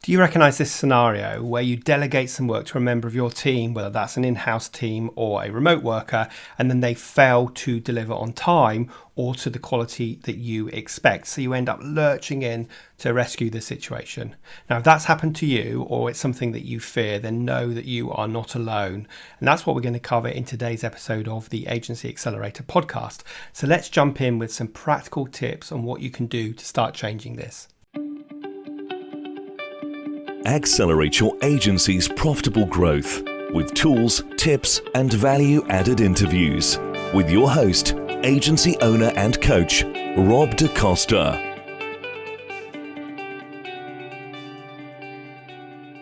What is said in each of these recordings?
Do you recognise this scenario where you delegate some work to a member of your team, whether that's an in-house team or a remote worker, and then they fail to deliver on time or to the quality that you expect? So you end up lurching in to rescue the situation. Now, if that's happened to you or it's something that you fear, then know that you are not alone. And that's what we're going to cover in today's episode of the Agency Accelerator podcast. So let's jump in with some practical tips on what you can do to start changing this. Accelerate your agency's profitable growth with tools, tips, and value-added interviews with your host, agency owner and coach, Rob DaCosta.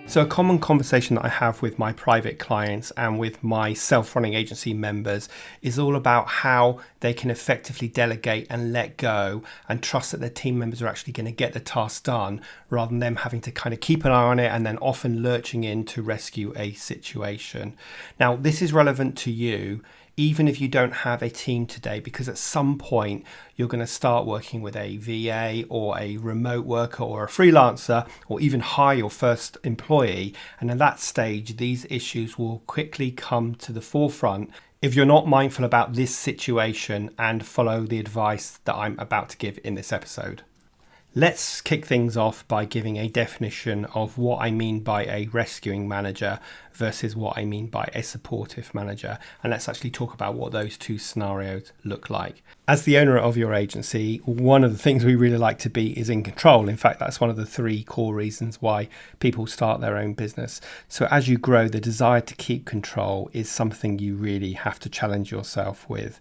So a common conversation that I have with my private clients and with my self-running agency members is all about how they can effectively delegate and let go and trust that their team members are actually going to get the task done rather than them having to kind of keep an eye on it and then often lurching in to rescue a situation. Now, this is relevant to you even if you don't have a team today, because at some point you're going to start working with a VA or a remote worker or a freelancer, or even hire your first employee. And at that stage, these issues will quickly come to the forefront if you're not mindful about this situation and follow the advice that I'm about to give in this episode. Let's kick things off by giving a definition of what I mean by a rescuing manager versus what I mean by a supportive manager. And let's actually talk about what those two scenarios look like. As the owner of your agency, one of the things we really like to be is in control. In fact, that's one of the three core reasons why people start their own business. So as you grow, the desire to keep control is something you really have to challenge yourself with.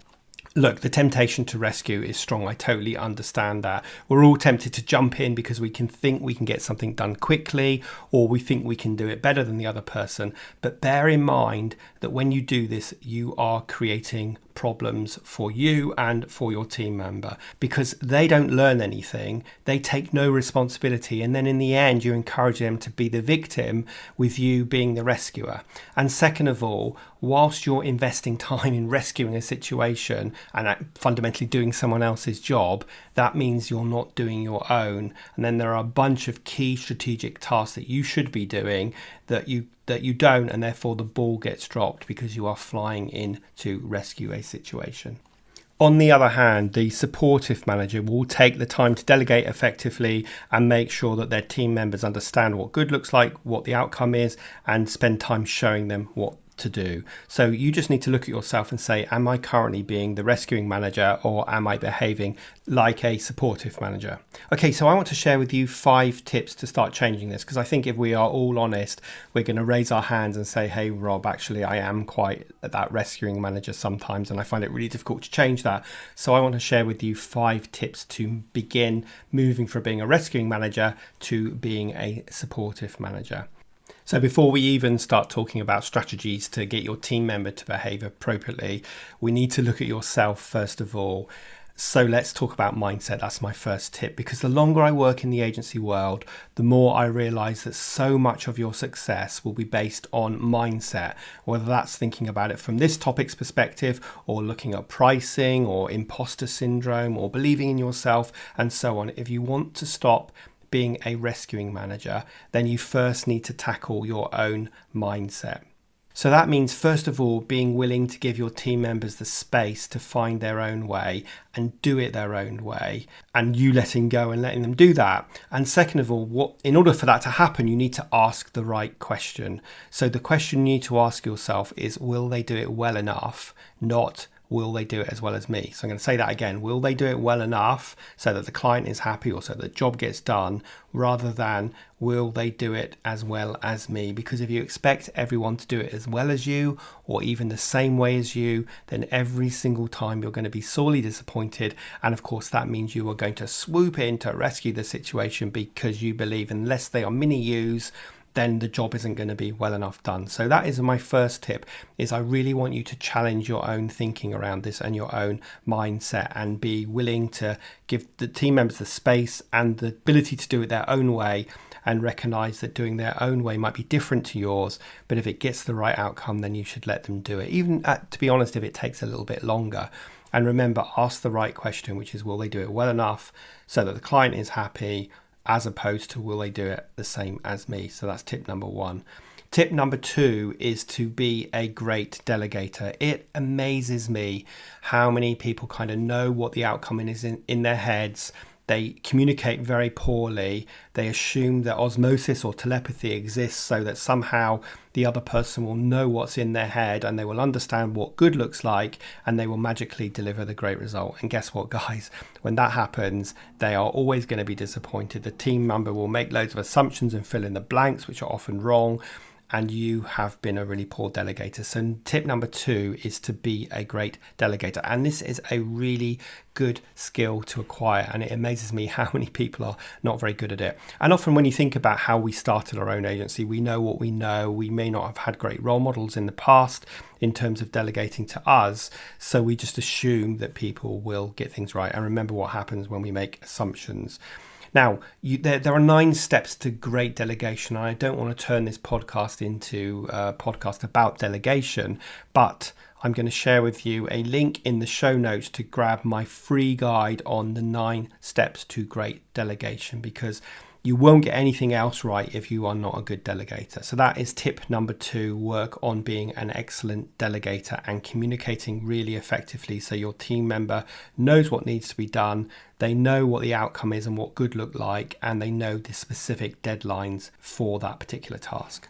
Look, the temptation to rescue is strong. I totally understand that. We're all tempted to jump in because we can think we can get something done quickly, or we think we can do it better than the other person. But bear in mind that when you do this, you are creating problems for you and for your team member, because they don't learn anything, they take no responsibility, and then in the end you encourage them to be the victim with you being the rescuer. And second of all, whilst you're investing time in rescuing a situation and fundamentally doing someone else's job, that means you're not doing your own. And then there are a bunch of key strategic tasks that you should be doing that you don't, and therefore the ball gets dropped because you are flying in to rescue a situation. On the other hand, the supportive manager will take the time to delegate effectively and make sure that their team members understand what good looks like, what the outcome is, and spend time showing them what to do. So you just need to look at yourself and say, am I currently being the rescuing manager, or am I behaving like a supportive manager? Okay, so I want to share with you 5 tips to start changing this, because I think if we are all honest, we're going to raise our hands and say, hey Rob, actually I am quite that rescuing manager sometimes, and I find it really difficult to change that. So I want to share with you 5 tips to begin moving from being a rescuing manager to being a supportive manager. So before we even start talking about strategies to get your team member to behave appropriately, we need to look at yourself first of all. So let's talk about mindset. That's my first tip, because the longer I work in the agency world, the more I realize that so much of your success will be based on mindset, whether that's thinking about it from this topic's perspective, or looking at pricing, or imposter syndrome, or believing in yourself, and so on. If you want to stop being a rescuing manager, then you first need to tackle your own mindset. So that means, first of all, being willing to give your team members the space to find their own way and do it their own way, and you letting go and letting them do that. And second of all, in order for that to happen, you need to ask the right question. So the question you need to ask yourself is, will they do it well enough? Not, will they do it as well as me? So I'm going to say that again. Will they do it well enough so that the client is happy, or so the job gets done, rather than will they do it as well as me? Because if you expect everyone to do it as well as you, or even the same way as you, then every single time you're going to be sorely disappointed. And of course, that means you are going to swoop in to rescue the situation because you believe unless they are mini yous, then the job isn't going to be well enough done. So that is my first tip, is I really want you to challenge your own thinking around this and your own mindset, and be willing to give the team members the space and the ability to do it their own way, and recognize that doing their own way might be different to yours, but if it gets the right outcome, then you should let them do it, even to be honest, if it takes a little bit longer. And remember, ask the right question, which is, will they do it well enough so that the client is happy, as opposed to will they do it the same as me. So that's tip number 1. Tip number 2 is to be a great delegator. It amazes me how many people kind of know what the outcome is in their heads. They communicate very poorly. They assume that osmosis or telepathy exists so that somehow the other person will know what's in their head and they will understand what good looks like and they will magically deliver the great result. And guess what, guys? When that happens, they are always going to be disappointed. The team member will make loads of assumptions and fill in the blanks, which are often wrong. And you have been a really poor delegator. So tip number 2 is to be a great delegator. And this is a really good skill to acquire. And it amazes me how many people are not very good at it. And often when you think about how we started our own agency, we know what we know. We may not have had great role models in the past in terms of delegating to us. So we just assume that people will get things right. And remember what happens when we make assumptions. Now, there are 9 steps to great delegation. I don't want to turn this podcast into a podcast about delegation, but I'm going to share with you a link in the show notes to grab my free guide on the 9 steps to great delegation, because you won't get anything else right if you are not a good delegator. So that is tip number 2, work on being an excellent delegator and communicating really effectively so your team member knows what needs to be done, they know what the outcome is and what good look like, and they know the specific deadlines for that particular task.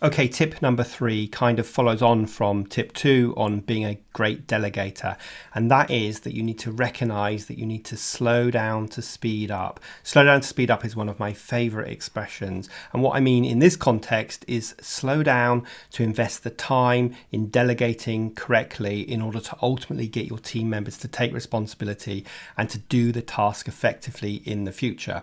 Okay, tip number 3 kind of follows on from tip 2 on being a great delegator. And that is that you need to recognize that you need to slow down to speed up. Slow down to speed up is one of my favorite expressions. And what I mean in this context is slow down to invest the time in delegating correctly in order to ultimately get your team members to take responsibility and to do the task effectively in the future.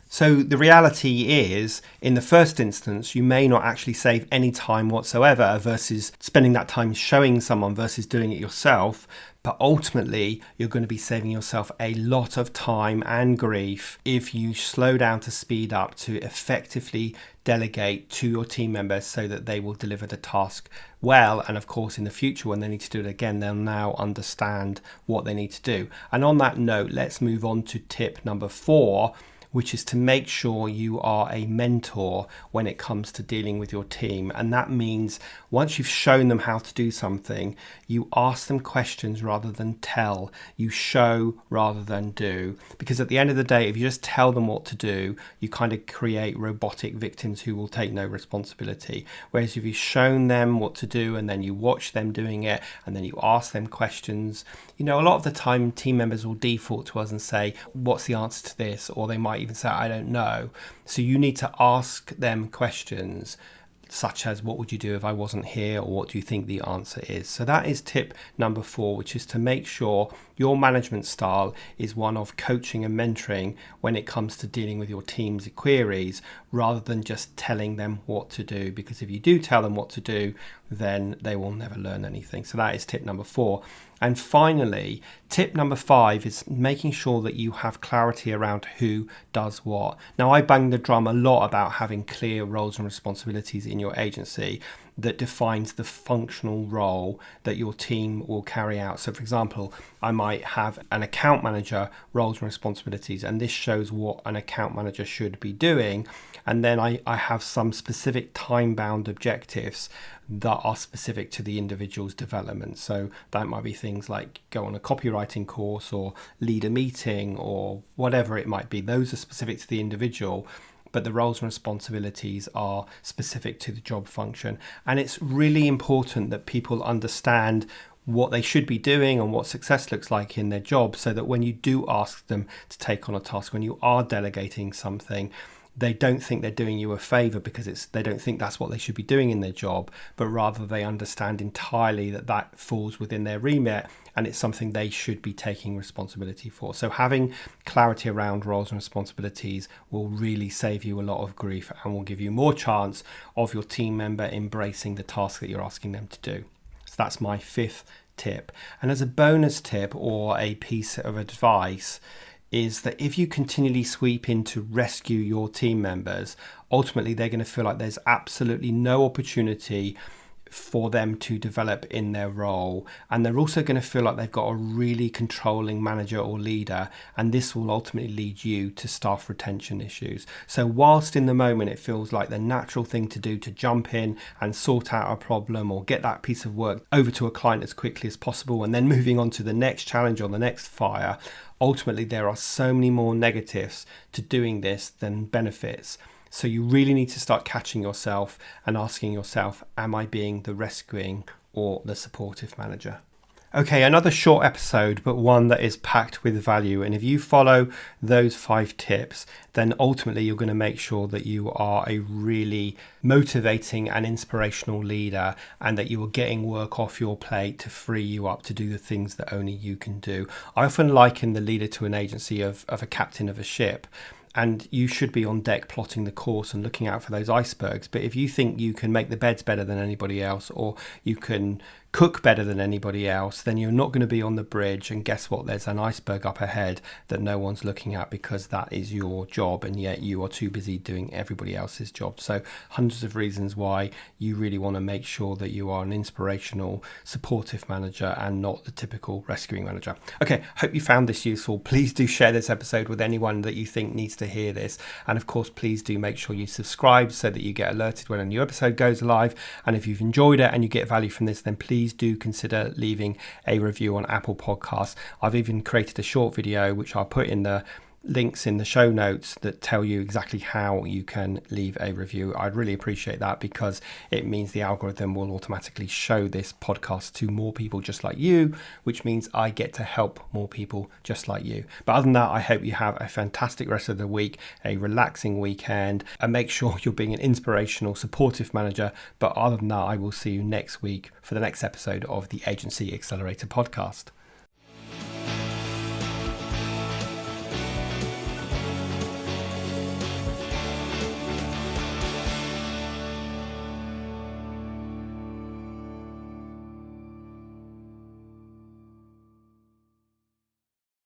So the reality is, in the first instance, you may not actually save any time whatsoever versus spending that time showing someone versus doing it yourself. But ultimately, you're going to be saving yourself a lot of time and grief if you slow down to speed up to effectively delegate to your team members so that they will deliver the task well. And of course, in the future, when they need to do it again, they'll now understand what they need to do. And on that note, let's move on to tip number 4, which is to make sure you are a mentor when it comes to dealing with your team. And that means once you've shown them how to do something, you ask them questions rather than tell. You show rather than do. Because at the end of the day, if you just tell them what to do, you kind of create robotic victims who will take no responsibility. Whereas if you've shown them what to do and then you watch them doing it and then you ask them questions, a lot of the time team members will default to us and say, what's the answer to this? Or they might even say, I don't know. So you need to ask them questions such as, what would you do if I wasn't here? Or what do you think the answer is? So that is tip number 4, which is to make sure your management style is one of coaching and mentoring when it comes to dealing with your team's queries, rather than just telling them what to do. Because if you do tell them what to do, then they will never learn anything. So that is tip number 4. And finally, tip number 5 is making sure that you have clarity around who does what. Now, I bang the drum a lot about having clear roles and responsibilities in your agency that defines the functional role that your team will carry out. So for example, I might have an account manager roles and responsibilities, and this shows what an account manager should be doing. And then I have some specific time-bound objectives that are specific to the individual's development. So that might be things like go on a copywriting course or lead a meeting or whatever it might be. Those are specific to the individual, but the roles and responsibilities are specific to the job function. And it's really important that people understand what they should be doing and what success looks like in their job, so that when you do ask them to take on a task, when you are delegating something, they don't think they're doing you a favor because they don't think that's what they should be doing in their job, but rather they understand entirely that that falls within their remit and it's something they should be taking responsibility for. So having clarity around roles and responsibilities will really save you a lot of grief and will give you more chance of your team member embracing the task that you're asking them to do. So that's my 5th tip. And as a bonus tip or a piece of advice, is that if you continually sweep in to rescue your team members, ultimately they're going to feel like there's absolutely no opportunity for them to develop in their role, and they're also going to feel like they've got a really controlling manager or leader, and this will ultimately lead you to staff retention issues. So whilst in the moment it feels like the natural thing to do to jump in and sort out a problem or get that piece of work over to a client as quickly as possible and then moving on to the next challenge or the next fire, ultimately there are so many more negatives to doing this than benefits. So you really need to start catching yourself and asking yourself, am I being the rescuing or the supportive manager? Okay, another short episode, but one that is packed with value. And if you follow those 5 tips, then ultimately you're going to make sure that you are a really motivating and inspirational leader, and that you are getting work off your plate to free you up to do the things that only you can do. I often liken the leader to an agency of a captain of a ship. And you should be on deck plotting the course and looking out for those icebergs. But if you think you can make the beds better than anybody else, or you can cook better than anybody else, then you're not going to be on the bridge. And guess what? There's an iceberg up ahead that no one's looking at, because that is your job, and yet you are too busy doing everybody else's job. So hundreds of reasons why you really want to make sure that you are an inspirational, supportive manager and not the typical rescuing manager. Okay, hope you found this useful. Please do share this episode with anyone that you think needs to hear this. And of course, please do make sure you subscribe so that you get alerted when a new episode goes live. And if you've enjoyed it and you get value from this, then please do consider leaving a review on Apple Podcasts. I've even created a short video which I'll put in the links in the show notes that tell you exactly how you can leave a review. I'd really appreciate that, because it means the algorithm will automatically show this podcast to more people just like you, which means I get to help more people just like you. But other than that, I hope you have a fantastic rest of the week, a relaxing weekend, and make sure you're being an inspirational, supportive manager. But other than that, I will see you next week for the next episode of the Agency Accelerator podcast.